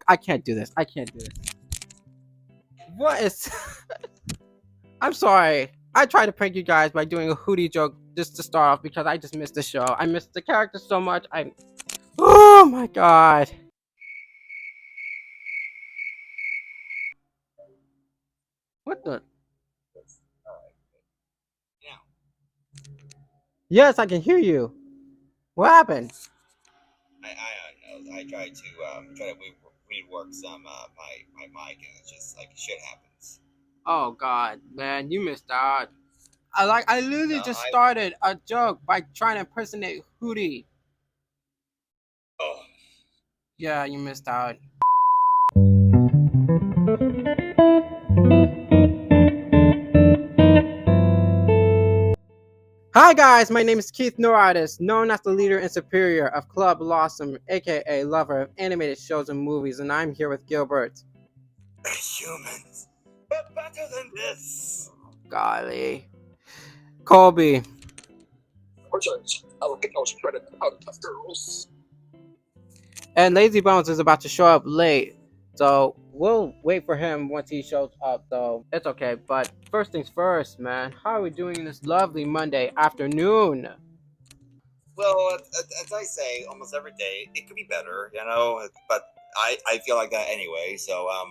I can't do this. I can't do this. What is? I'm sorry. I tried to prank you guys by doing a Hooty joke just to start off because I just missed the show. I missed the character so much. Oh my god. What the? Yes, I can hear you. What happened? I don't know. I tried to rework some my mic, and it's just like shit happens. Oh god, man, you missed out. I literally No, just started a joke by trying to impersonate Hooty. Oh. Yeah, you missed out. Hi guys, my name is Keith Noritis, known as the leader and superior of Club LASM, aka lover of animated shows and movies, and I'm here with Gilbert. We're humans, but better than this. Golly. Colby. I will get those credit out of girls. And Lazy Bones is about to show up late, so we'll wait for him once he shows up, though. It's okay, but first things first, man. How are we doing this lovely Monday afternoon? Well, as I say, almost every day, it could be better, you know, but I feel like that anyway. So, I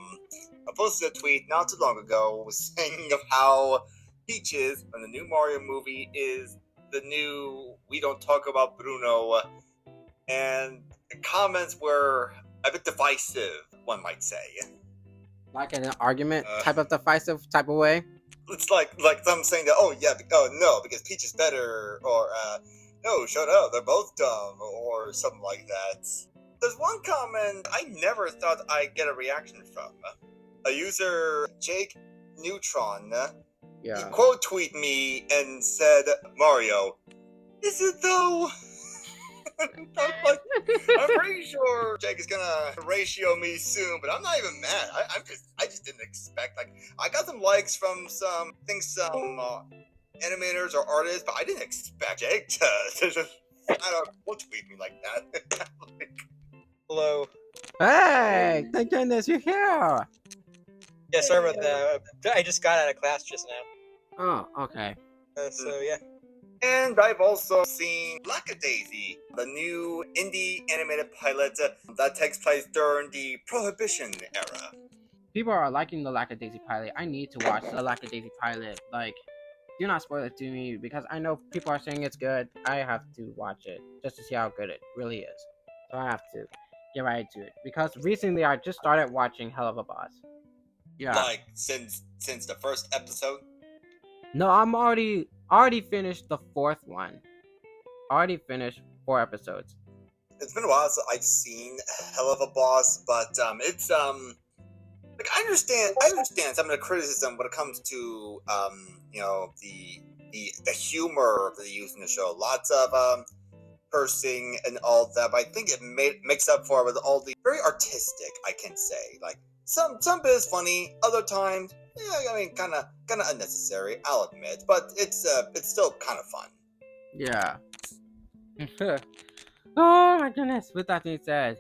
posted a tweet not too long ago saying of how Peaches from the new Mario movie is the new We Don't Talk About Bruno, and the comments were a bit divisive, one might say. Like in an argument type of divisive type of way? It's like them saying that, oh yeah, no, because Peach is better, or no, shut up, they're both dumb, or something like that. There's one comment I never thought I'd get a reaction from. A user, Jake Neutron, he quote tweeted me and said, Mario, is it though? I'm pretty sure Jake is gonna ratio me soon, but I'm not even mad. I just didn't expect. Like, I got some likes from some animators or artists, but I didn't expect Jake to just I don't quote tweet me like that. Like, hello. Hey, thank goodness you're here. Yeah, sorry about that. I just got out of class just now. Oh, okay. So yeah. And I've also seen Lackadaisy, the new indie animated pilot that takes place during the Prohibition era. People are liking the Lackadaisy pilot. I need to watch the Lackadaisy pilot. Like, do not spoil it to me because I know people are saying it's good. I have to watch it just to see how good it really is. So I have to get right to it because recently I just started watching Hell of a Boss. Yeah. Like since the first episode? No, I'm already finished the fourth one. Already finished 4 episodes. It's been a while since I've seen Hell of a Boss, but it's like I understand some of the criticism when it comes to you know, the humor that they use in the show. Lots of cursing and all that, but I think it makes up for it with all the very artistic, I can say. Like some bit is funny, other times, yeah, I mean, kind of unnecessary, I'll admit, but it's still kind of fun. Yeah. Oh my goodness. With that being said,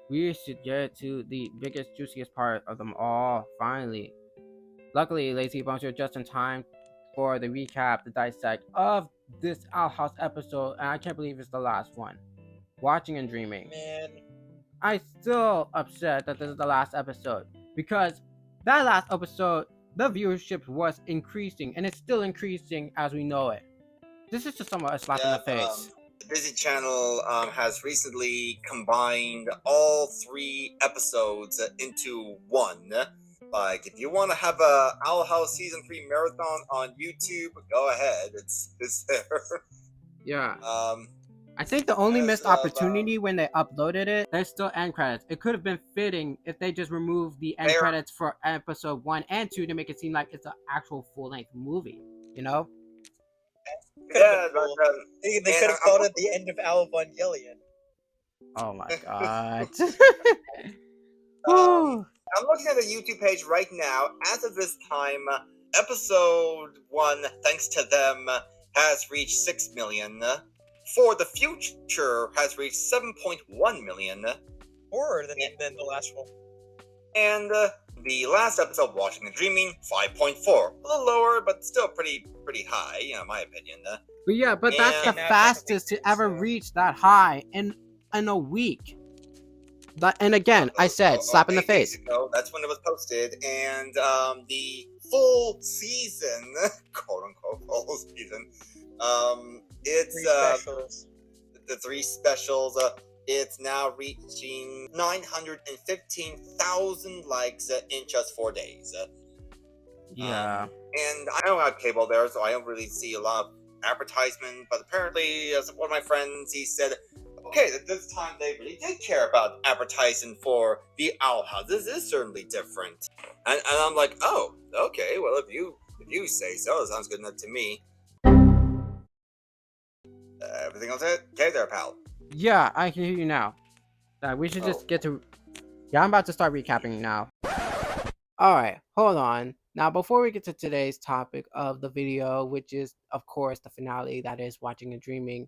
we should get to the biggest, juiciest part of them all, finally. Luckily, Lazy Bones, you're just in time for the recap, the dissect of this Owl House episode, and I can't believe it's the last one. Watching and Dreaming. Man. I'm still upset that this is the last episode, because that last episode, the viewership was increasing, and it's still increasing as we know it. This is just somewhat a slap in the face. The Disney Channel has recently combined all 3 episodes into one. Like, if you want to have a Owl House Season 3 marathon on YouTube, go ahead. It's there. Yeah. I think the only missed opportunity when they uploaded it, there's still end credits. It could have been fitting if they just removed the end credits for episode 1 and 2 to make it seem like it's an actual full-length movie, you know? Yeah, they could have called it the end of Evangelion. Oh my god. I'm looking at the YouTube page right now. As of this time, episode 1, thanks to them, has reached 6 million. For the Future has reached 7.1 million. More than the last one. And the last episode, Watching and Dreaming, 5.4. A little lower, but still pretty high, in my opinion. But yeah, but that's the And- now fastest to technically, ever so- reach that high in a week. But and again, I said slap in the 8 days face. ago, that's when it was posted, and the full season, quote unquote, full season, it's 3 specials. the 3 specials. It's now reaching 915,000 likes in just 4 days. Yeah. And I don't have cable there, so I don't really see a lot of advertisement. But apparently, as one of my friends, he said, okay, this time they really did care about advertising for the Owl House. This is certainly different. And I'm like, oh, okay, well, if you say so, it sounds good enough to me. Everything else okay there, pal? Yeah, I can hear you now. We should just get to. Yeah, I'm about to start recapping now. Alright, hold on. Now, before we get to today's topic of the video, which is, of course, the finale, that is Watching and Dreaming,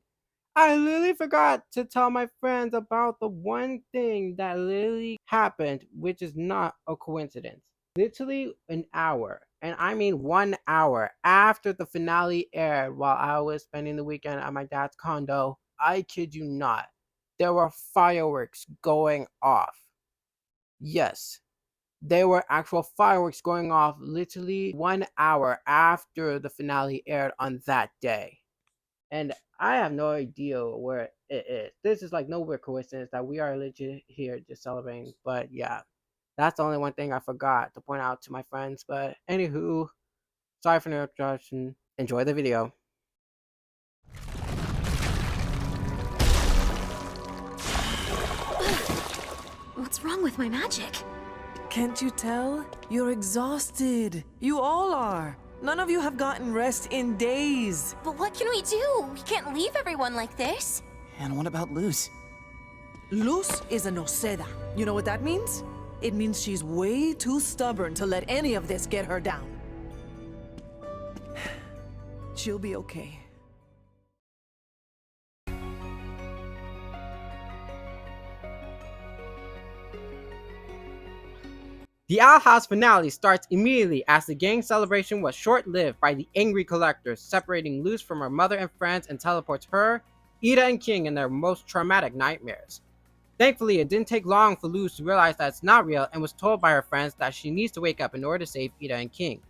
I literally forgot to tell my friends about the one thing that literally happened, which is not a coincidence. Literally an hour, and I mean 1 hour after the finale aired while I was spending the weekend at my dad's condo, I kid you not, there were fireworks going off. Yes, there were actual fireworks going off literally 1 hour after the finale aired on that day. And I have no idea where it is. This is like no weird coincidence that we are legit here just celebrating. But yeah, that's the only one thing I forgot to point out to my friends. But anywho, sorry for the interruption. Enjoy the video. What's wrong with my magic? Can't you tell? You're exhausted. You all are. None of you have gotten rest in days. But what can we do? We can't leave everyone like this. And what about Luz? Luz is a Noseda. You know what that means? It means she's way too stubborn to let any of this get her down. She'll be okay. The Owl House finale starts immediately as the gang celebration was short-lived by the angry collectors, separating Luz from her mother and friends and teleports her, Ida, and King in their most traumatic nightmares. Thankfully, it didn't take long for Luz to realize that it's not real and was told by her friends that she needs to wake up in order to save Ida and King.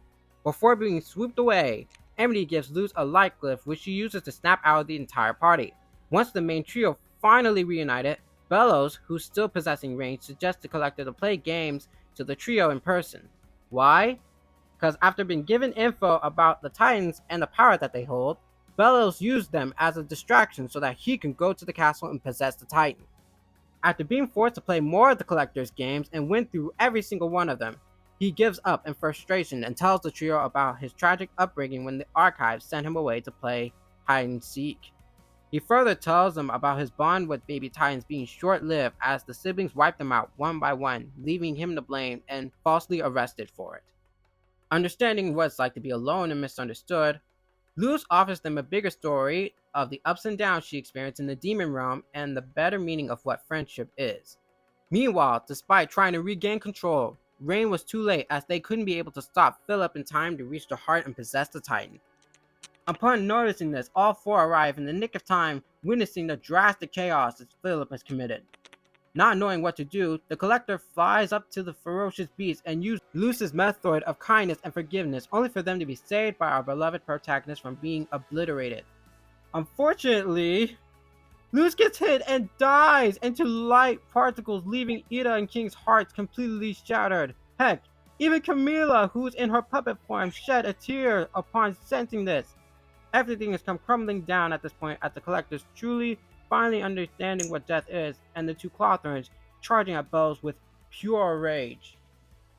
Before being swooped away, Amity gives Luz a light glyph which she uses to snap out of the entire party. Once the main trio finally reunited, Bellows, who's still possessing range, suggests the collector to play games to the trio in person. Why? Because after being given info about the Titans and the power that they hold, Bellows used them as a distraction so that he can go to the castle and possess the Titan. After being forced to play more of the collector's games and win through every single one of them, he gives up in frustration and tells the trio about his tragic upbringing when the archives sent him away to play hide and seek. He further tells them about his bond with baby Titans being short-lived as the siblings wipe them out one by one, leaving him to blame and falsely arrested for it. Understanding what it's like to be alone and misunderstood, Luz offers them a bigger story of the ups and downs she experienced in the demon realm and the better meaning of what friendship is. Meanwhile, despite trying to regain control, Rain was too late as they couldn't be able to stop Philip in time to reach the heart and possess the Titan. Upon noticing this, all four arrive in the nick of time, witnessing the drastic chaos that Philip has committed. Not knowing what to do, the collector flies up to the ferocious beast and uses Luz's method of kindness and forgiveness, only for them to be saved by our beloved protagonist from being obliterated. Unfortunately, Luz gets hit and dies into light particles, leaving Ida and King's hearts completely shattered. Heck, even Camila, who's in her puppet form, shed a tear upon sensing this. Everything has come crumbling down at this point as the collectors truly finally understanding what death is, and the two Clothrons charging at Bellows with pure rage.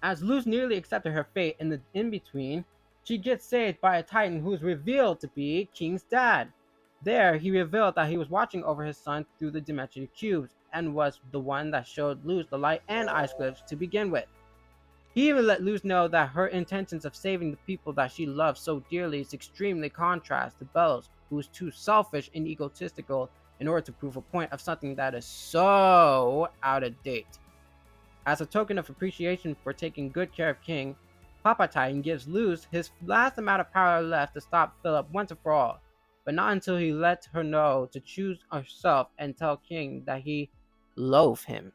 As Luz nearly accepted her fate in the in-between, she gets saved by a Titan who is revealed to be King's dad. There, he revealed that he was watching over his son through the dimensional cubes, and was the one that showed Luz the light and ice glyphs to begin with. He even let Luz know that her intentions of saving the people that she loves so dearly is extremely contrast to Bellows, who is too selfish and egotistical in order to prove a point of something that is so out of date. As a token of appreciation for taking good care of King, Papa Titan gives Luz his last amount of power left to stop Philip once and for all, but not until he lets her know to choose herself and tell King that he loathes him.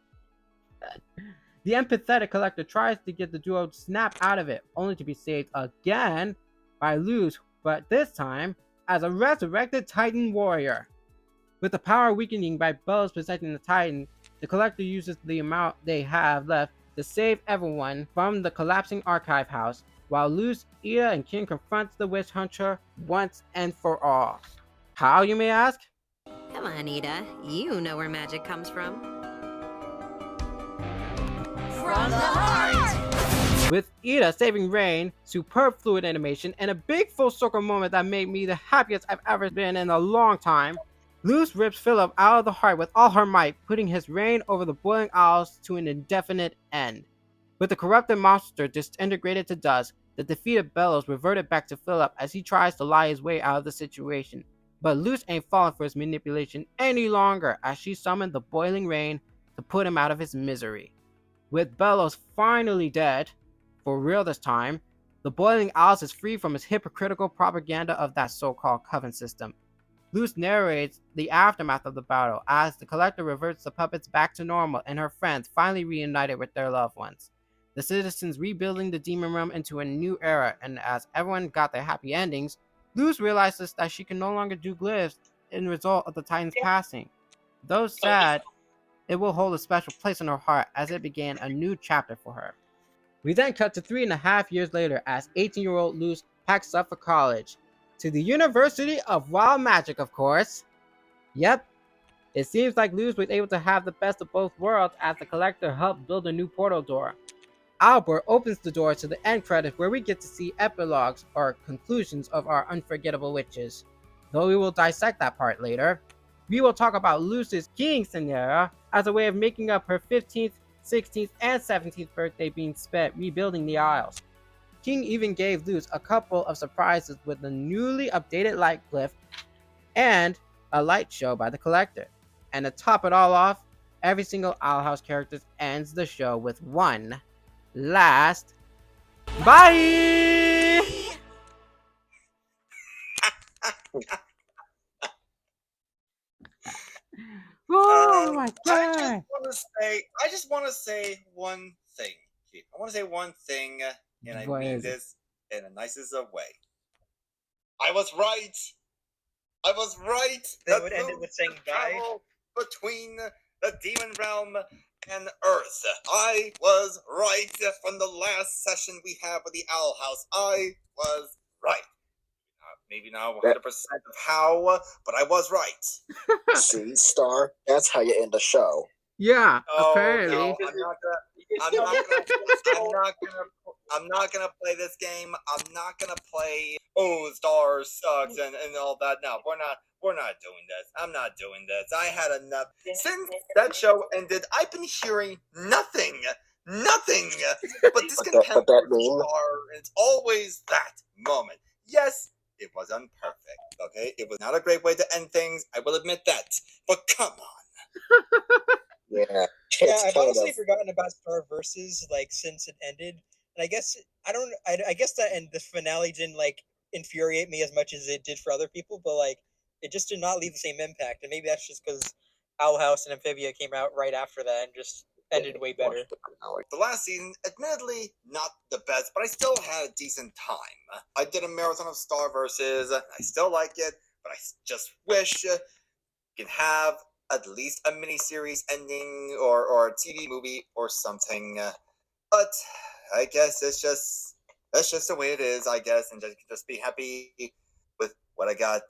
The empathetic collector tries to get the duo to snap out of it, only to be saved again by Luz, but this time as a resurrected Titan warrior. With the power weakening by Bellows possessing the Titan, the collector uses the amount they have left to save everyone from the collapsing archive house, while Luz, Ida, and King confronts the witch hunter once and for all. How, you may ask? Come on, Ida. You know where magic comes from. From the heart! With Ida saving Rain, superb fluid animation, and a big full circle moment that made me the happiest I've ever been in a long time, Luz rips Philip out of the heart with all her might, putting his reign over the boiling isles to an indefinite end. With the corrupted monster disintegrated to dust, the defeated Bellows reverted back to Philip as he tries to lie his way out of the situation. But Luz ain't falling for his manipulation any longer as she summoned the boiling rain to put him out of his misery. With Bellows finally dead, for real this time, the boiling isles is free from his hypocritical propaganda of that so-called coven system. Luz narrates the aftermath of the battle as the collector reverts the puppets back to normal and her friends finally reunited with their loved ones. The citizens rebuilding the demon realm into a new era, and as everyone got their happy endings, Luz realizes that she can no longer do glyphs in result of the Titan's passing. Though sad, it will hold a special place in her heart as it began a new chapter for her. We then cut to 3.5 years later as 18-year-old Luz packs up for college. To the University of Wild Magic, of course. Yep, it seems like Luz was able to have the best of both worlds as the collector helped build a new portal door. Albert opens the door to the end credits where we get to see epilogues or conclusions of our unforgettable witches. Though we will dissect that part later, we will talk about Luz's quinceañera as a way of making up her 15th, 16th, and 17th birthday being spent rebuilding the Isles. King even gave Luz a couple of surprises with the newly updated light glyph and a light show by the collector. And to top it all off, every single Owl House character ends the show with one last bye! Oh my god! I just want to say one thing, Keith. I want to say one thing, and I mean this in the nicest of way. I was right. I was right. They would end it with saying bye. Between the demon realm and Earth. I was right from the last session we had with the Owl House. I was right. Maybe not 100% of how, but I was right. See, Star, that's how you end a show. Yeah, Oh, apparently. no, I'm not gonna play this game. I'm not gonna play Star sucks and all that. No, we're not doing this. I'm not doing this. I had enough. Since that show ended, I've been hearing nothing. But discontent that with meme? Star, and it's always that moment. Yes, it was imperfect. Okay, it was not a great way to end things. I will admit that. But come on. Yeah. Yeah, I've honestly forgotten about Star Versus since it ended, and I guess I guess that and the finale didn't infuriate me as much as it did for other people, but it just did not leave the same impact, and maybe that's just because Owl House and Amphibia came out right after that and just ended way better. The last season, admittedly, not the best, but I still had a decent time. I did a marathon of Star Versus. I still like it, but I just wish you can have at least a miniseries ending or a TV movie or something. But I guess that's just the way it is, I guess, and just be happy with what I got.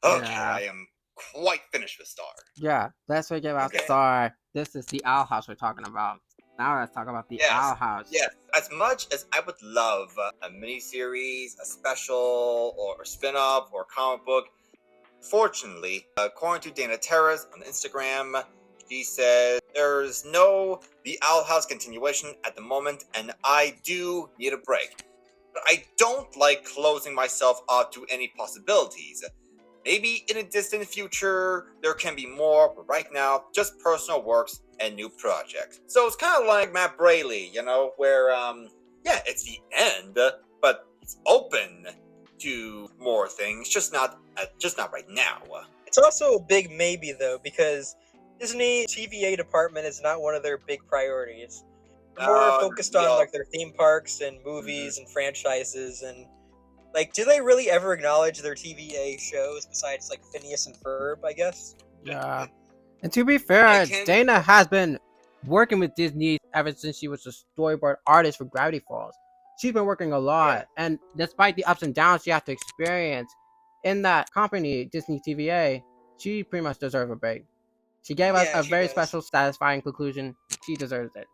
Okay, Yeah. I am quite finished with Star. Yeah, let's forget about Okay. Star. This is the Owl House we're talking about. Now let's talk about the Yes. Owl House. Yes, as much as I would love a miniseries, a special, or a spin-off, or comic book, fortunately, according to Dana Terrace on Instagram, she says there's no The Owl House continuation at the moment, and I do need a break. But I don't like closing myself off to any possibilities. Maybe in a distant future, there can be more, but right now, just personal works and new projects. So it's kind of like Matt Braley, you know, where yeah, it's the end, but it's open to more things, just not right now. It's also a big maybe though, because Disney TVA department is not one of their big priorities. They're more focused on like their theme parks and movies and franchises, and like, do they really ever acknowledge their TVA shows besides like Phineas and Ferb, I guess? Yeah. And to be fair, Dana has been working with Disney ever since she was a storyboard artist for Gravity Falls. She's been working a lot, and despite the ups and downs she had to experience in that company, Disney TVA, she pretty much deserves a break. She gave us a very special, satisfying conclusion. She deserves it.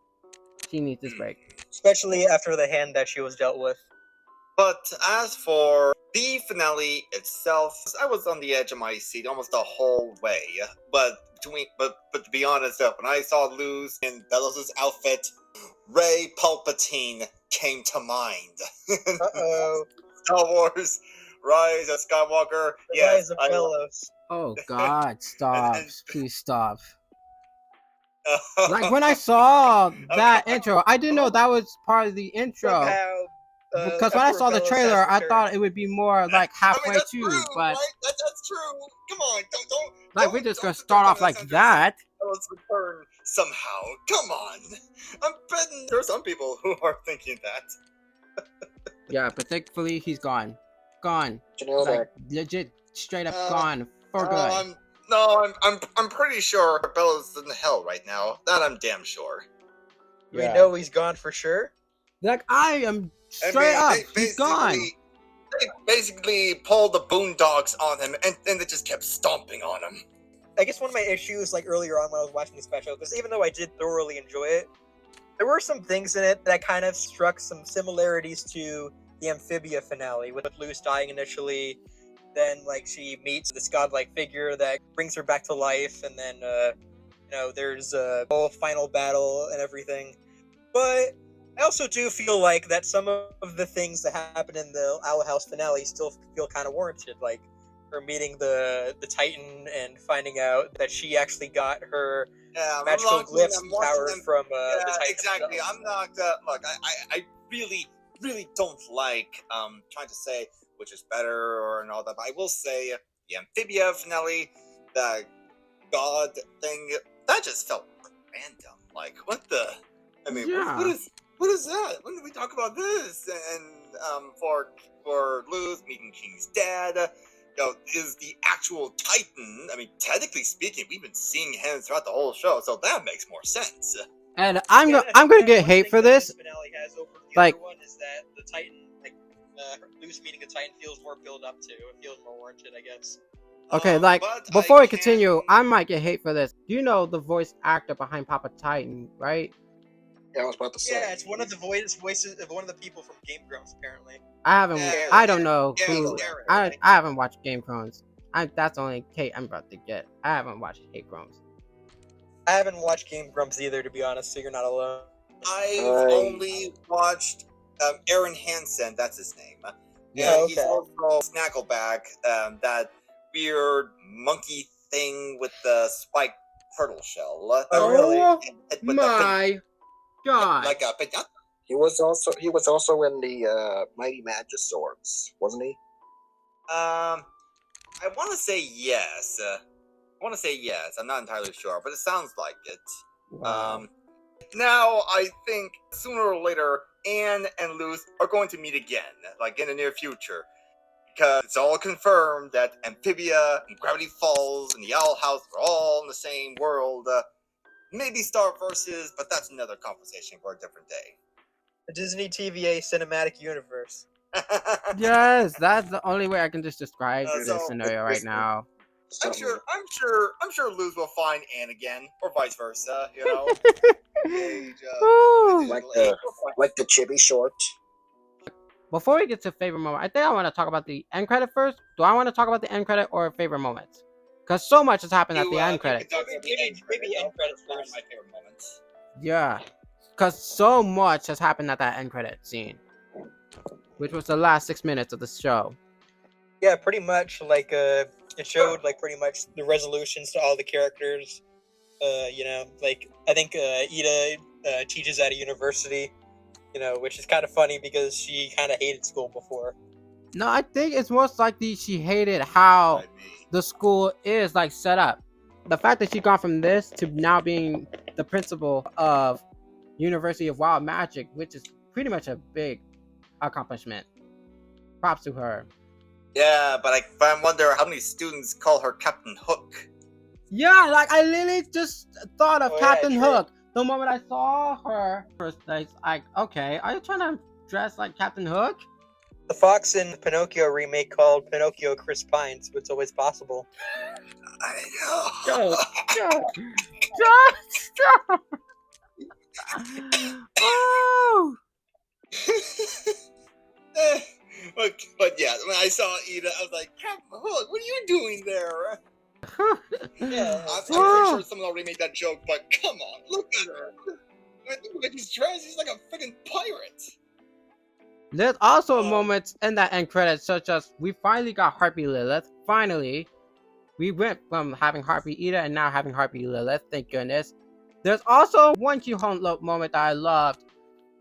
She needs this break. Especially after the hand that she was dealt with. But as for the finale itself, I was on the edge of my seat almost the whole way. But to be honest, when I saw Luz in Bellows' outfit, Rey Palpatine came to mind. Uh-oh. Star Wars, Rise of Skywalker. Rise of Bellows. Oh God, stop. Please stop. Like when I saw that intro, I didn't know that was part of the intro. Because when I saw the trailer, I thought it would be more like halfway too, but right? That's true. Come on, don't like we're just gonna start off like that. Let's return somehow. Come on. I'm betting there are some people who are thinking that. Yeah, but thankfully he's gone. Gone. You know Like legit straight up gone for good. I'm pretty sure Bella's in hell right now. That I'm damn sure. We know he's gone for sure. Like I am straight up, he's gone. They basically pulled the boondocks on him, and they just kept stomping on him. I guess one of my issues, like earlier on when I was watching the special, because even though I did thoroughly enjoy it, there were some things in it that kind of struck some similarities to the Amphibia finale, with Luz dying initially, then like she meets this godlike figure that brings her back to life, and then you know, there's a whole final battle and everything. But I also do feel like that some of the things that happen in the Owl House finale still feel kind of warranted, like her meeting the Titan and finding out that she actually got her magical glyphs power from the Titan. Exactly. Himself. I'm not. Look, I really don't like trying to say which is better or and all that. But I will say the Amphibia finale, the God thing, that just felt random. Like what the? I mean, what is that? When did we talk about this? And for Luz meeting King's dad, you know, is the actual Titan. I mean, technically speaking, we've been seeing him throughout the whole show, so that makes more sense. And I'm gonna get hate for this. Finale has over the like other one is that the Titan, like Luz meeting a Titan, feels more built up to. It feels more warranted, I guess. Okay, like before we continue, I might get hate for this. You know the voice actor behind Papa Titan, right? Yeah, I was about to say. Yeah, it's one of the voices of one of the people from Game Grumps, apparently. I haven't. Yeah, I don't know yeah, who. yeah, I haven't watched Game Grumps. That's only Kate I'm about to get. I haven't watched Game Grumps. I haven't watched Game Grumps either, to be honest, so you're not alone. I've only watched Aaron Hansen, that's his name. Yeah, okay. He's also Snackleback, that weird monkey thing with the spiked turtle shell. Oh, really? My God! Like a pinata? He was also in the Mighty Magiswords, wasn't he? I want to say yes. I'm not entirely sure, but it sounds like it. Wow. Now, I think sooner or later, Anne and Luz are going to meet again, like in the near future. Because it's all confirmed that Amphibia and Gravity Falls and the Owl House are all in the same world. Maybe Star Versus, but that's another conversation for a different day. The Disney TVA cinematic universe. Yes, that's the only way I can just describe So, this scenario right now. I'm sure Luz will find Anne again, or vice versa. You know, Ooh. like the chibi short. Before we get to favorite moment, I think I want to talk about the end credit first. Do I want to talk about the end credit or favorite moments? Because so much has happened at the end credit. Maybe end credits first. My favorite moments. Yeah, because so much has happened at that end credit scene, which was the last 6 minutes of the show. Yeah, pretty much. Like, it showed like pretty much the resolutions to all the characters. You know, like I think Ida teaches at a university. You know, which is kind of funny because she kind of hated school before. No, I think it's most likely she hated how the school is like set up. The fact that she gone from this to now being the principal of University of Wild Magic, which is pretty much a big accomplishment. Props to her. Yeah, but I wonder how many students call her Captain Hook. Yeah, like I literally just thought of Oh, yeah, Captain true. Hook the moment I saw her. First, like, okay, are you trying to dress like Captain Hook? The Fox in the Pinocchio remake called Pinocchio Chris Pine, so it's always possible. I know. Stop! Oh! But yeah, when I saw Ida, I was like, Captain Hook, what are you doing there? Yeah, I'm pretty sure someone already made that joke, but come on, look at her. Look at his dress, he's like a freaking pirate. There's also moments in that end credits, such as we finally got Harpy Lilith. Finally, we went from having Harpy Ida and now having Harpy Lilith. Thank goodness. There's also one cute moment that I loved.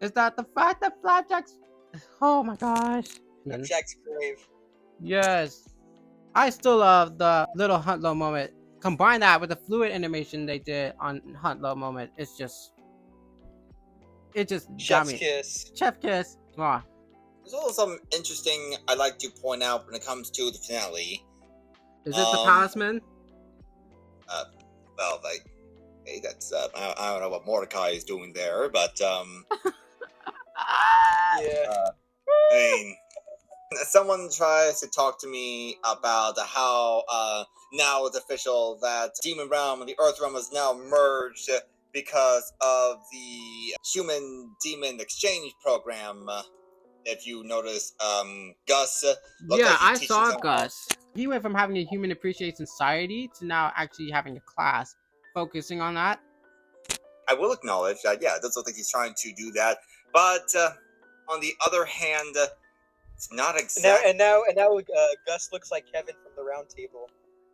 Is that the fact that Flapjack's... Oh my gosh. Jack's grave. Yes. I still love the little Huntlow moment. Combine that with the fluid animation they did on Huntlow moment. It just got Chef's me. kiss. Chef kiss. Mwah. There's also something interesting I'd like to point out when it comes to the finale. Is it the talisman? Well, like, hey, that's I don't know what Mordecai is doing there, but Yeah. I mean, someone tries to talk to me about how now it's official that Demon Realm and the Earth Realm is now merged because of the human-demon exchange program. If you notice, Gus. Yeah, I saw someone. Gus. He went from having a human appreciation society to now actually having a class focusing on that. I will acknowledge that, yeah, it does look like he's trying to do that, but on the other hand, it's not exactly. And now, Gus looks like Kevin from the Round Table.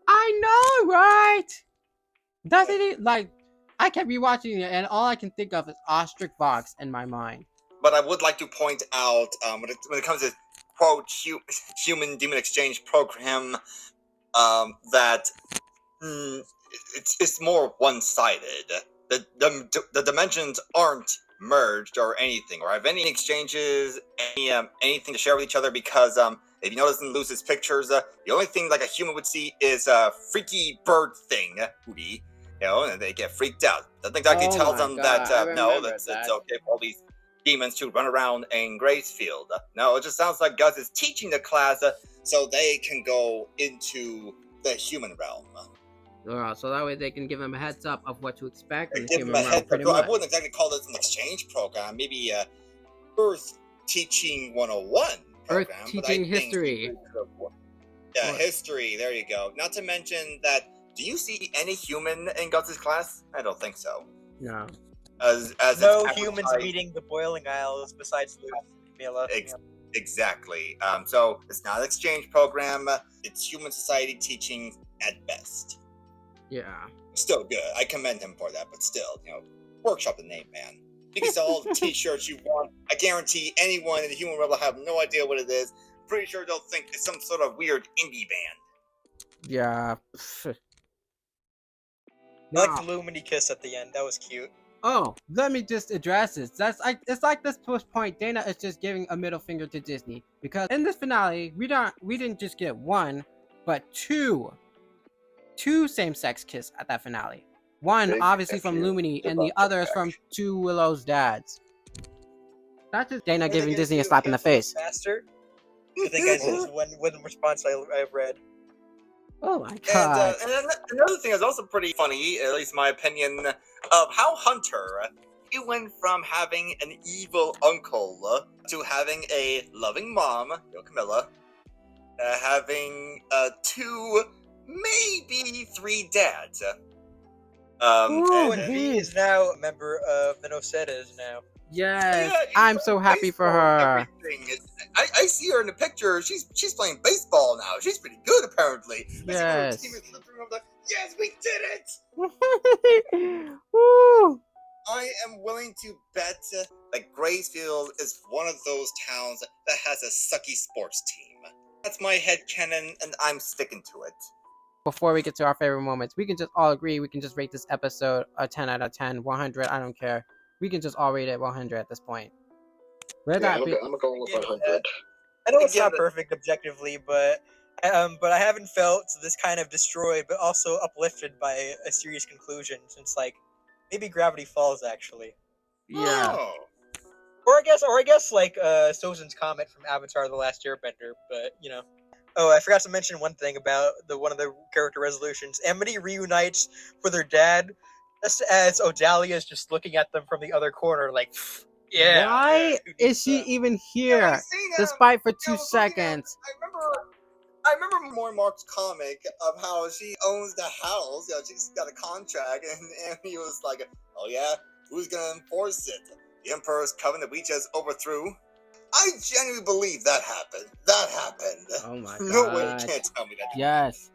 I know, right? Doesn't he? Like, I kept rewatching it, and all I can think of is Ostrich Vox in my mind. But I would like to point out, when it comes to quote human demon exchange program, that it's more one-sided. The dimensions aren't merged or anything, or have any exchanges, anything to share with each other, because if you notice in Luce's pictures, the only thing like a human would see is a freaky bird thing, Hooty, you know, and they get freaked out. That exactly tells them that no, it's okay for all these demons to run around in Gracefield. No, it just sounds like Gus is teaching the class so they can go into the human realm. So that way they can give them a heads up of what to expect. And Give them a heads up. I wouldn't exactly call this an exchange program. Maybe Earth Teaching 101 program. Earth Teaching History. Yeah, history. There you go. Not to mention that, do you see any human in Gus's class? I don't think so. No. As no humans meeting the Boiling Isles besides Mila. Exactly. So it's not an exchange program. It's human society teaching at best. Yeah. Still good. I commend him for that, but still, you know, workshop the name, man. You can sell all the t-shirts you want. I guarantee anyone in the human realm will have no idea what it is. Pretty sure they'll think it's some sort of weird indie band. Yeah. I like the Lumini kiss at the end. That was cute. Oh, let me just address this. It's like this point. Dana is just giving a middle finger to Disney, because in this finale, we didn't just get one, but two same-sex kiss at that finale. One obviously from Lumini, and the other is from Two Willow's dads. That's just Dana giving Disney a slap in the face. Faster? I think that's just one response I've read. Oh my god. And another thing is also pretty funny, at least in my opinion, of how Hunter, he went from having an evil uncle to having a loving mom, Camilla, having 2, maybe 3 dads. And he is now a member of the Nosetas now. Yes, yeah, I'm so happy for her. I see her in the picture. She's playing baseball now. She's pretty good, apparently. Yes. Yes, we did it! Woo! I am willing to bet that Gracefield is one of those towns that has a sucky sports team. That's my headcanon, and I'm sticking to it. Before we get to our favorite moments, we can just all agree we can just rate this episode a 10 out of 10, 100, I don't care. We can just all rate it 100 at this point. With Yeah, that, I'm going with 100. I know it's Give not it- perfect objectively, but I haven't felt this kind of destroyed, but also uplifted by a serious conclusion since like maybe Gravity Falls actually, yeah. Oh. or I guess like Sozin's Comet from Avatar: The Last Airbender, but you know. Oh, I forgot to mention one thing about one of the character resolutions. Amity reunites with her dad, just as Odalia is just looking at them from the other corner, like, yeah. Why who is needs she that? even Yeah, here? I seen him. Despite for Yeah, I 2 was looking at- seconds. I remember more Mark's comic of how she owns the house. You know, she's got a contract, and he was like, "Oh yeah, who's gonna enforce it? The Emperor's covenant we just overthrew." I genuinely believe that happened. That happened. Oh my No way, you god. can't tell me that. Yes.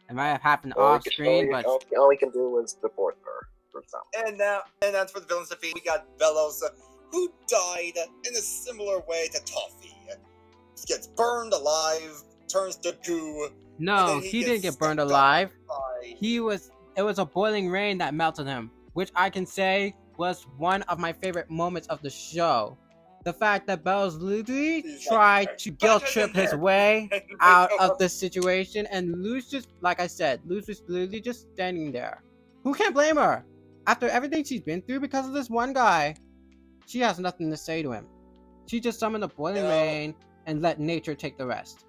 It might have happened All we off can- screen, but all we can do is deport her or something. And that's for the villain's defeat. We got Velos, who died in a similar way to Toffee. He gets burned alive, turns to goo. and no, then he gets didn't get burned stepped on alive. by- It was a boiling rain that melted him, which I can say was one of my favorite moments of the show. The fact that Bells literally He's tried like, to guilt trip his way out of the situation, and Luz just, like I said, Luz was literally just standing there. Who can blame her? After everything she's been through because of this one guy, she has nothing to say to him. She just summoned the boiling rain and let nature take the rest.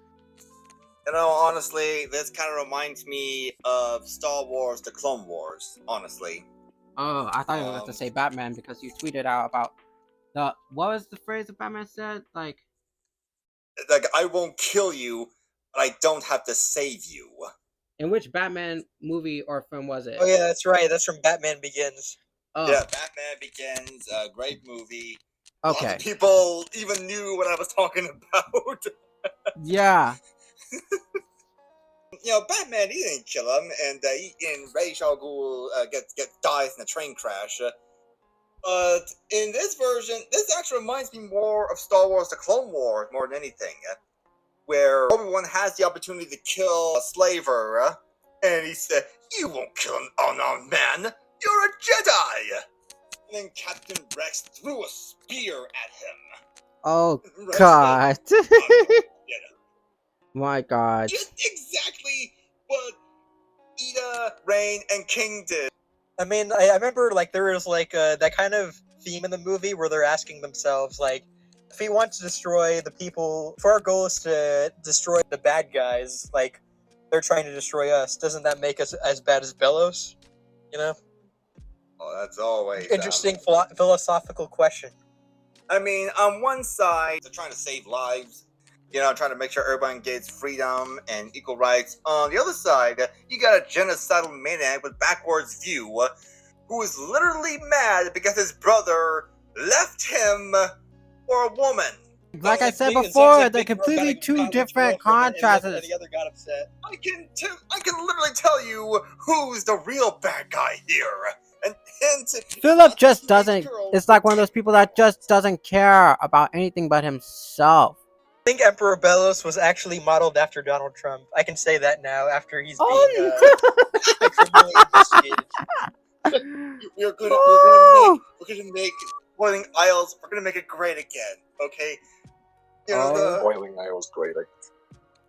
You know, honestly, this kind of reminds me of Star Wars: The Clone Wars. Honestly, Oh, I thought you were going to say Batman because you tweeted out about what was the phrase that Batman said? Like, I won't kill you, but I don't have to save you. in which Batman movie or film was it? Oh yeah, that's right. That's from Batman Begins. Oh, Yeah, Batman Begins, a great movie. A lot okay. of people even knew what I was talking about. Yeah. You know, Batman, he didn't kill him, and Ra's al Ghul dies in a train crash. But in this version, this actually reminds me more of Star Wars: The Clone Wars more than anything, where Obi-Wan has the opportunity to kill a slaver, and he said, "You won't kill an unarmed man. You're a Jedi." And then Captain Rex threw a spear at him. Oh Rex God. said, "I'm not a Jedi." My God. Just exactly what Ida, Rain, and King did. I mean, I remember like there was like that kind of theme in the movie where they're asking themselves like, if we want to destroy the people, if our goal is to destroy the bad guys, like they're trying to destroy us, doesn't that make us as bad as Belos? You know, Oh, that's always interesting philosophical question. I mean, on one side, they're trying to save lives, you know, trying to make sure everyone gets freedom and equal rights. On the other side, you got a genocidal maniac with backwards view who is literally mad because his brother left him for a woman. Like I said It sounds before, like they're Big Bro got completely a two college different girlfriend and contrasts. the other got upset. I can literally tell you who's the real bad guy here. And Philip just doesn't. It's like one of those people that just doesn't care about anything but himself. I think Emperor Belos was actually modeled after Donald Trump. I can say that now after he's being criminally investigated. We're gonna make Boiling Isles. We're gonna make it great again. Okay. You know Oh. Boiling Isles great.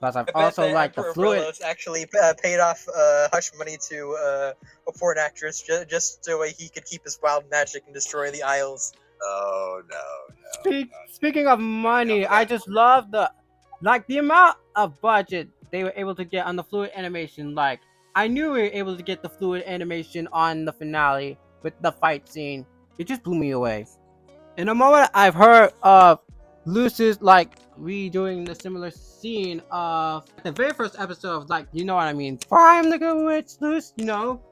Plus, I've I bet also that liked the Emperor fluid. Belos actually paid off hush money to a foreign actress just so he could keep his wild magic and destroy the Isles. Oh no. Speaking of money, I just love the amount of budget they were able to get on the fluid animation. Like, I knew we were able to get the fluid animation on the finale with the fight scene. It just blew me away. In a moment, I've heard of Lucy's like redoing the similar scene of the very first episode of, like, you know what I mean? I'm the good witch, Luce, you know?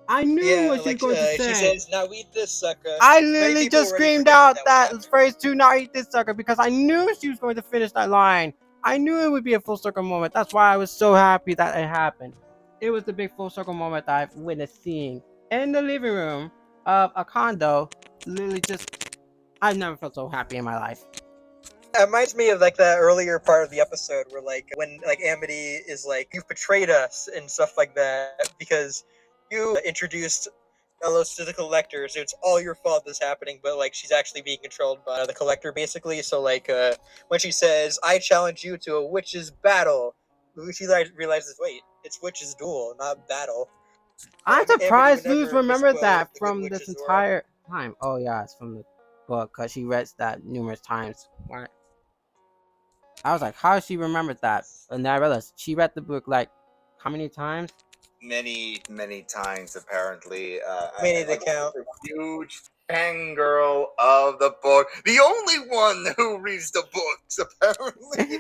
I knew what she was going to say. She says, "Now eat this, sucker." I Many literally people just already screamed predicted out would that happen. phrase to not eat this sucker because I knew she was going to finish that line. I knew it would be a full circle moment. That's why I was so happy that it happened. it was the big full circle moment that I've witnessed seeing in the living room of a condo. Literally, just I've never felt so happy in my life. It reminds me of like that earlier part of the episode where like when like Amity is like, you've betrayed us and stuff like that because you introduced Bellows to the collector, so it's all your fault this happening, but like she's actually being controlled by the collector basically. So like when she says, I challenge you to a witch's battle, she realizes, wait, it's witch's duel, not battle. I'm Amity would surprised Luz never remembered misquote that the Good from this Witch's Zora. entire time. Oh yeah, it's from the book because she read that numerous times. What? I was like, how does she remember that? And then I realized she read the book like how many times? Many times apparently. Many to count. A huge fangirl of the book. The only one who reads the books, apparently.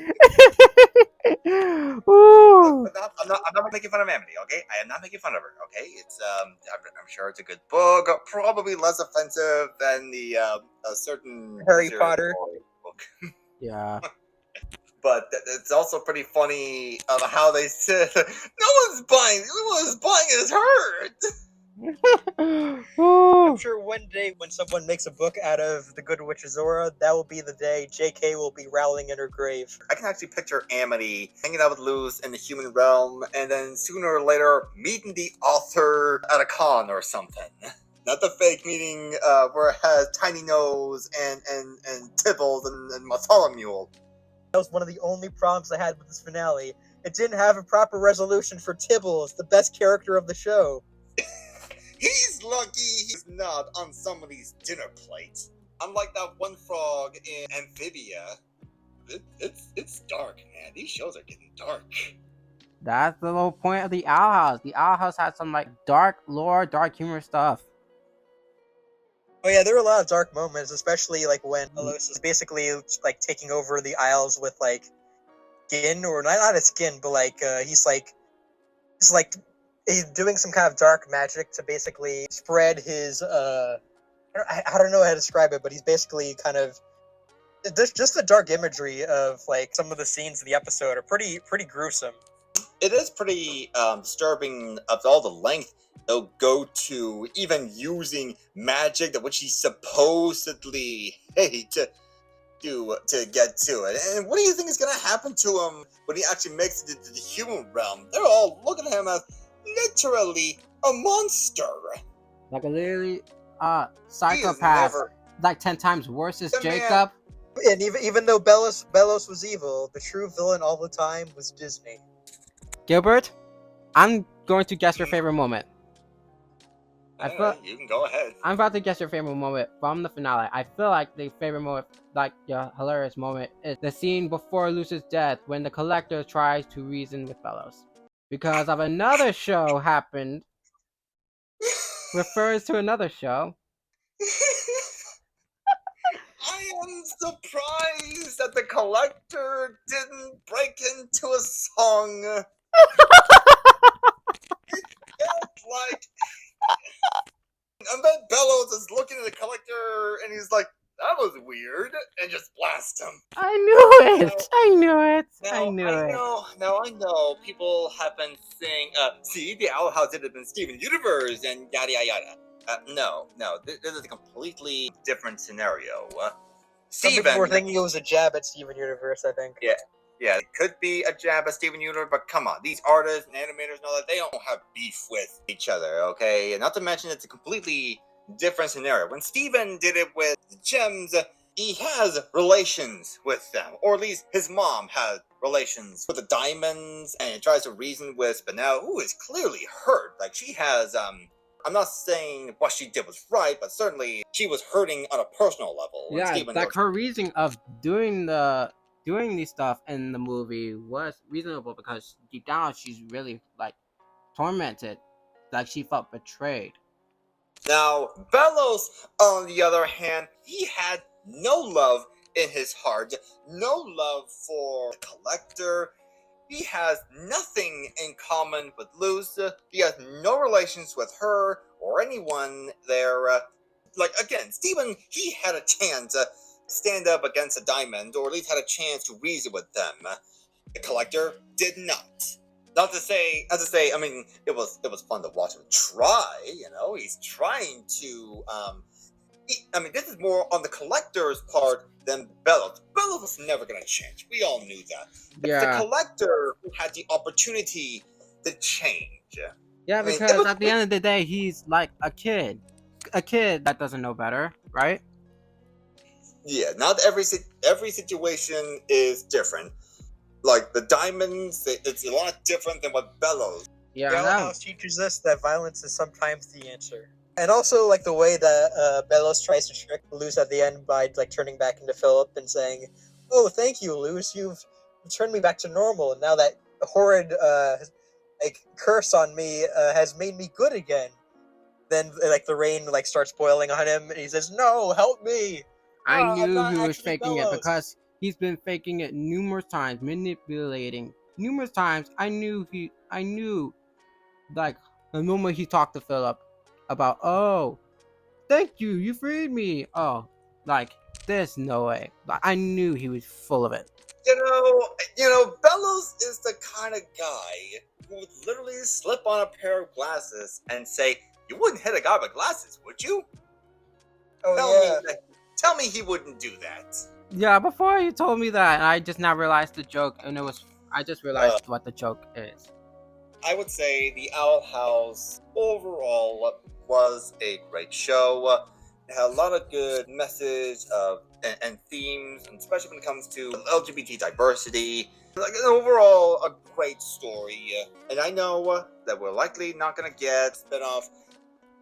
Ooh. I'm not making fun of Amity, okay? I am not making fun of her, okay? It's I'm sure it's a good book, probably less offensive than the a certain Harry Wizard Potter book. Yeah. But it's also pretty funny of how they said no one's buying his hurt. I'm sure one day when someone makes a book out of the Good Witch Zora, that will be the day JK will be rowling in her grave. I can actually picture Amity hanging out with Luz in the human realm, and then sooner or later meeting the author at a con or something. Not the fake meeting where it has Tiny Nose and Tibbles and Bartholomew. That was one of the only problems I had with this finale. It didn't have a proper resolution for Tibbles, the best character of the show. He's lucky he's not on somebody's dinner plate. Unlike that one frog in Amphibia. It's dark, man. These shows are getting dark. That's the whole point of the Owl House. The Owl House had some like dark lore, dark humor stuff. Oh yeah, there were a lot of dark moments, especially like when Alos is basically like taking over the Isles with like skin, or not a skin, but like he's doing some kind of dark magic to basically spread his I don't know how to describe it, but he's basically kind of just the dark imagery of like some of the scenes in the episode are pretty gruesome. It is pretty disturbing of all the length they'll go to, even using magic that which he supposedly hate to get to it. And what do you think is going to happen to him when he actually makes it into the human realm? They're all looking at him as literally a monster. Like a literally psychopath. Like 10 times worse as Jacob. And even though Bellos was evil, the true villain all the time was Disney. Gilbert, I'm going to guess your favorite moment. You can go ahead. I'm about to guess your favorite moment from the finale. I feel like the favorite moment, like your hilarious moment, is the scene before Luce's death when the collector tries to reason with Bellows. Because of another show happened, refers to another show. I am surprised that the collector didn't break into a song. It felt like... And then Bellows is looking at the collector and he's like, that was weird, and just blast him. I knew it! I know people have been saying, see, the Owl House did it in Steven Universe and yada yada yada. No, this is a completely different scenario. Some people were thinking it was a jab at Steven Universe, I think. Yeah, it could be a jab at Steven Universe, but come on, these artists and animators and all that, they don't have beef with each other, okay? And not to mention, it's a completely different scenario. When Steven did it with the Gems, he has relations with them, or at least his mom had relations with the Diamonds, and he tries to reason with Spinel, who is clearly hurt. Like, she has, I'm not saying what she did was right, but certainly she was hurting on a personal level. Yeah, like her reason of doing these stuff in the movie was reasonable because deep down she's really like tormented, like she felt betrayed. Now, Bellows, on the other hand, he had no love in his heart, no love for the collector. He has nothing in common with Luz. He has no relations with her or anyone there. Like, again, Steven, he had a chance to stand up against a Diamond, or at least had a chance to reason with them. The collector did not. Not to say. I mean, it was fun to watch him try. You know, he's trying to. I mean, this is more on the collector's part than Bellows. Bellows was never going to change. We all knew that. It's the Yeah. collector who had the opportunity to change. Yeah, I mean, because at the end of the day, he's like a kid that doesn't know better, right? Yeah, not every situation is different. Like the diamonds, it's a lot different than what Bellows. Yeah, Yellow that, House teaches us that violence is sometimes the answer. And also, like, the way that Bellows tries to trick Luz at the end by, like, turning back into Philip and saying, "Oh, thank you, Luz, you've turned me back to normal, and now that horrid, like, curse on me has made me good again." Then, like, the rain, like, starts boiling on him, and he says, "No, help me! I I'm knew not he was actually faking it Bellows." because he's been faking it numerous times, manipulating numerous times. I knew, like, the moment he talked to Philip about, oh, thank you, you freed me. Oh, like, there's no way. Like, I knew he was full of it. Bellows is the kind of guy who would literally slip on a pair of glasses and say, "You wouldn't hit a guy with glasses, would you?" Oh, Tell me he wouldn't do that. Yeah, before you told me that, I just now realized the joke, and I just realized what the joke is. I would say the Owl House overall was a great show. It had a lot of good message and themes, and especially when it comes to LGBT diversity. Like overall, a great story. And I know that we're likely not gonna get spin-off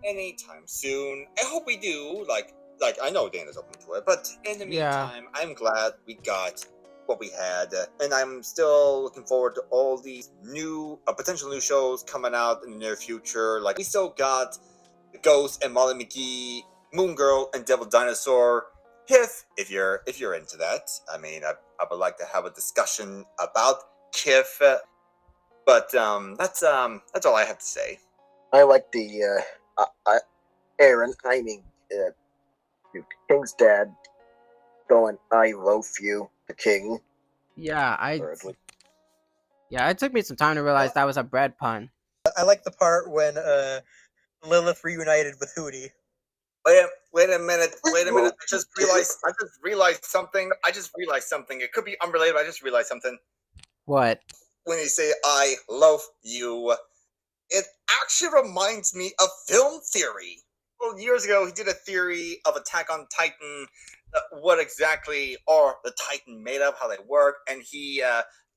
anytime soon. I hope we do. Like I know Dana's open to it, but in the Yeah. meantime, I'm glad we got what we had, and I'm still looking forward to all these new potential new shows coming out in the near future. Like we still got Ghost and Molly McGee, Moon Girl and Devil Dinosaur. If you're into that, I mean, I would like to have a discussion about KIF, but that's all I have to say. I like the Aaron. I mean, King's dad going, "I loaf you," the king. Yeah, Or at least- yeah, it took me some time to realize that was a bread pun. I like the part when Lilith reunited with Hooty. Wait a minute. I just realized something. It could be unrelated, but I just realized something. What? When you say "I love you," it actually reminds me of film theory. Well, years ago, he did a theory of Attack on Titan, what exactly are the Titan made of, how they work, and he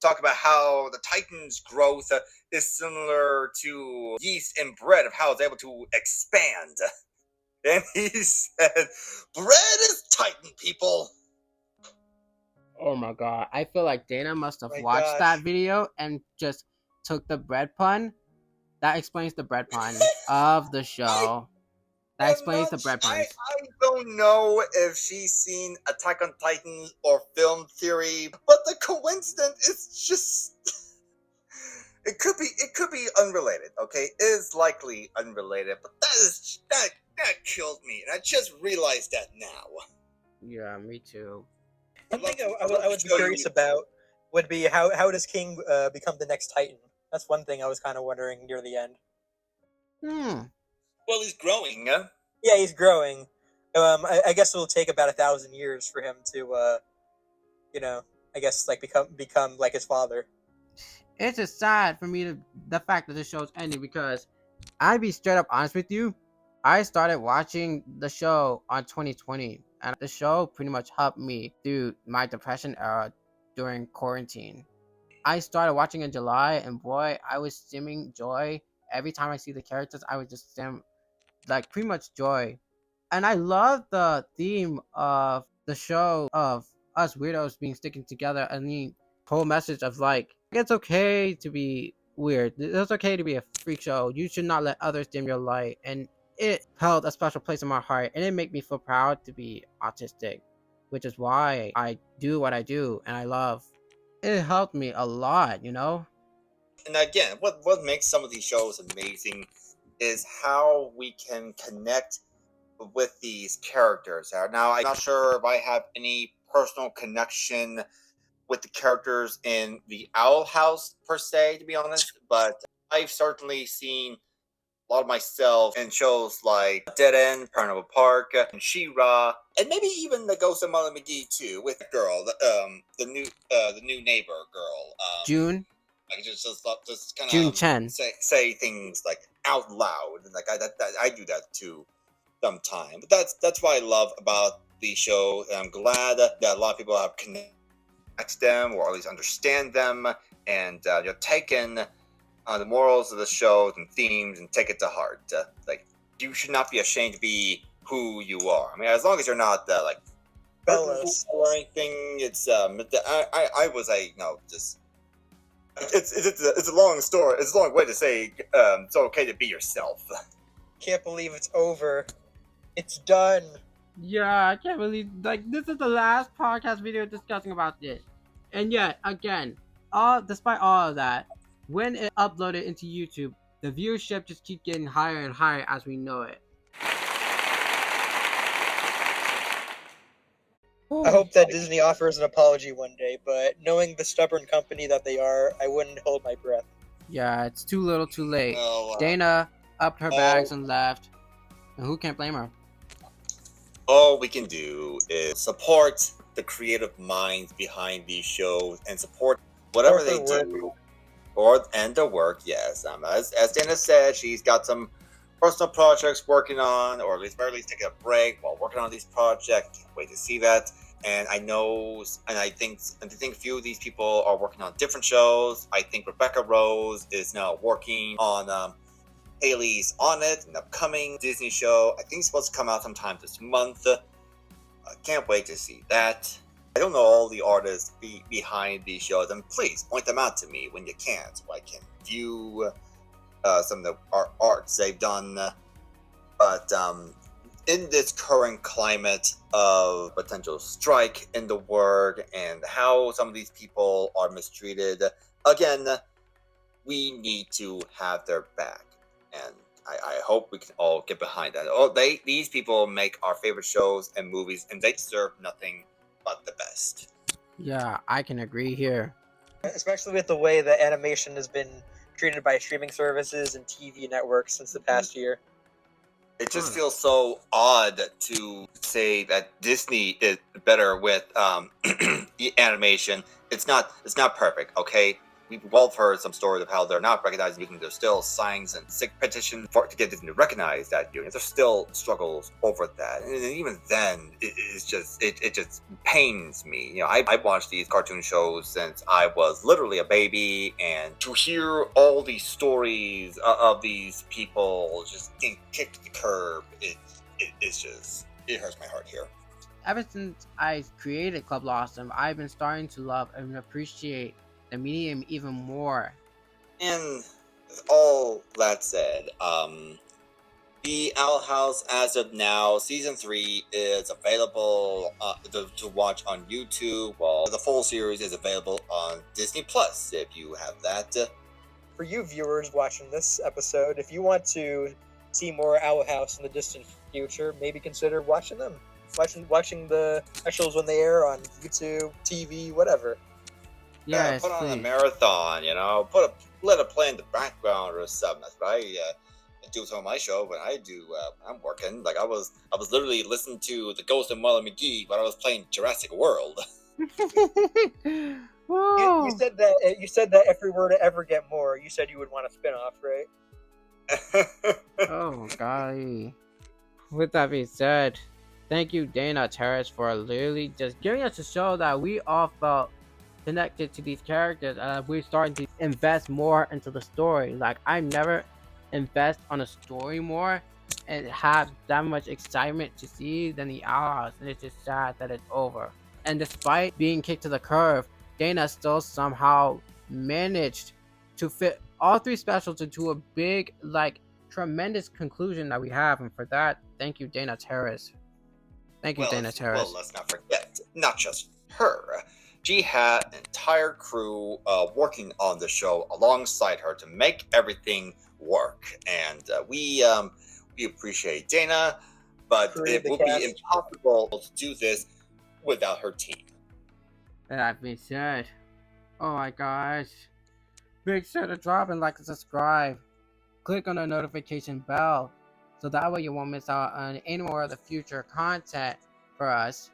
talked about how the Titan's growth is similar to yeast in bread, of how it's able to expand. And he said, "Bread is Titan, people." Oh my god, I feel like Dana must have My watched gosh. that video and just took the bread pun. That explains the bread pun of the show. That explains the bread puns. I don't know if she's seen Attack on Titan or film theory, but the coincidence is just it could be unrelated, okay? It is likely unrelated, but that killed me, and I just realized that now. Yeah, me too. One thing I would be curious about would be how does King become the next Titan? That's one thing I was kind of wondering near the end. Well, he's growing. Yeah, he's growing. I guess it'll take about 1,000 years for him to, I guess like become like his father. It's just sad for me the fact that the show's ending, because I'd be straight up honest with you. I started watching the show on 2020, and the show pretty much helped me through my depression era during quarantine. I started watching in July, and boy, I was stimming joy. Every time I see the characters, I would just stim like pretty much joy. And I love the theme of the show of us weirdos being sticking together, and the whole message of like, it's okay to be weird. It's okay to be a freak show. You should not let others dim your light. And it held a special place in my heart, and it made me feel proud to be autistic, which is why I do what I do and I love. It helped me a lot, you know? And again, what makes some of these shows amazing is how we can connect with these characters. Now, I'm not sure if I have any personal connection with the characters in the Owl House per se, to be honest, but I've certainly seen a lot of myself in shows like Dead End, Carnival Park, and She-Ra, and maybe even the Ghost of Mother McGee too, with the girl, the new neighbor girl, June. I just kind June of Chen. say things like out loud, and like I do that too sometimes. But that's what I love about the show, and I'm glad that a lot of people have connected them, or at least understand them, and taken the morals of the show and themes and take it to heart. Like, you should not be ashamed to be who you are. I mean, as long as you're not like Fellas. or anything. It's I was just. It's a long story. It's a long way to say it's okay to be yourself. Can't believe it's over. It's done. Yeah, I can't believe, like, this is the last podcast video discussing about this. And yet, again, despite all of that, when it uploaded into YouTube, the viewership just keeps getting higher and higher as we know it. I hope that Disney offers an apology one day, but knowing the stubborn company that they are, I wouldn't hold my breath. Yeah, it's too little too late. Well, Dana upped her bags and left. And who can't blame her? all we can do is support the creative minds behind these shows and support whatever Support they their do, and their work. Yes, as Dana said, she's got some personal projects working on, or at least taking a break while working on these projects. Can't wait to see that. And I know, and I think a few of these people are working on different shows. I think Rebecca Rose is now working on Haley's on it, an upcoming Disney show. I think it's supposed to come out sometime this month. I can't wait to see that. I don't know all the artists behind these shows, and please point them out to me when you can, so I can view some of the arts they've done. But in this current climate of potential strike in the world and how some of these people are mistreated, again, we need to have their back. And I hope we can all get behind that. These people make our favorite shows and movies, and they deserve nothing but the best. Yeah, I can agree here. Especially with the way that animation has been treated by streaming services and TV networks since the past year. It just feels so odd to say that Disney is better with the animation. It's not perfect, okay? We've all heard some stories of how they're not recognized because there's still signs and sick petitions to get Disney to recognize that unit. There's still struggles over that, and even then, it just pains me. I watched these cartoon shows since I was literally a baby, and to hear all these stories of these people just getting kicked to the curb, it hurts my heart here. Ever since I created Club LASM, I've been starting to love and appreciate the medium even more. And with all that said, the Owl House, as of now, season 3 is available to watch on YouTube, while the full series is available on Disney Plus if you have that. For you viewers watching this episode, if you want to see more Owl House in the distant future, maybe consider watching them. Watching the specials when they air on YouTube, TV, whatever. Yes, put on a please. marathon, let it play in the background or something. That's what I do some of my show when I'm working. Like I was literally listening to the Ghost of Mother McGee while I was playing Jurassic World. Whoa. You said that if we were to ever get more, you said you would want a spin-off, right? Oh, golly. With that being said, thank you, Dana Terrace, for literally just giving us a show that we all felt connected to these characters, and we're starting to invest more into the story. Like, I never invest on a story more and have that much excitement to see than the Owl House, and it's just sad that it's over. And despite being kicked to the curb, Dana still somehow managed to fit all 3 specials into a big, like, tremendous conclusion that we have, and for that, thank you, Dana Terrace. Thank you, Dana Terrace. Well, let's not forget, not just her. She had an entire crew working on the show alongside her to make everything work, and we appreciate Dana, but it would be impossible to do this without her team. that being said, oh my gosh, make sure to drop and like and subscribe. Click on the notification bell so that way you won't miss out on any more of the future content for us.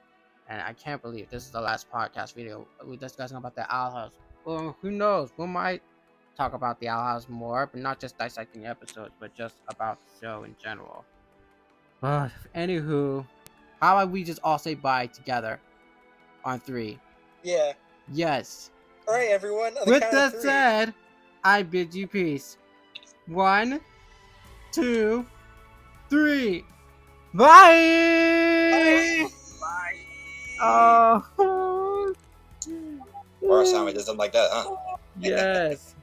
And I can't believe this is the last podcast video we're discussing about the Owl House. Well, who knows? We might talk about the Owl House more, but not just dissecting episodes, but just about the show in general. But anywho, how about we just all say bye together on 3? Yeah. Yes. All right, everyone. On the With count of that 3. said, I bid you peace. 1, 2, 3. Bye. Bye. Oh. Or a sound does something like that, huh? Yes.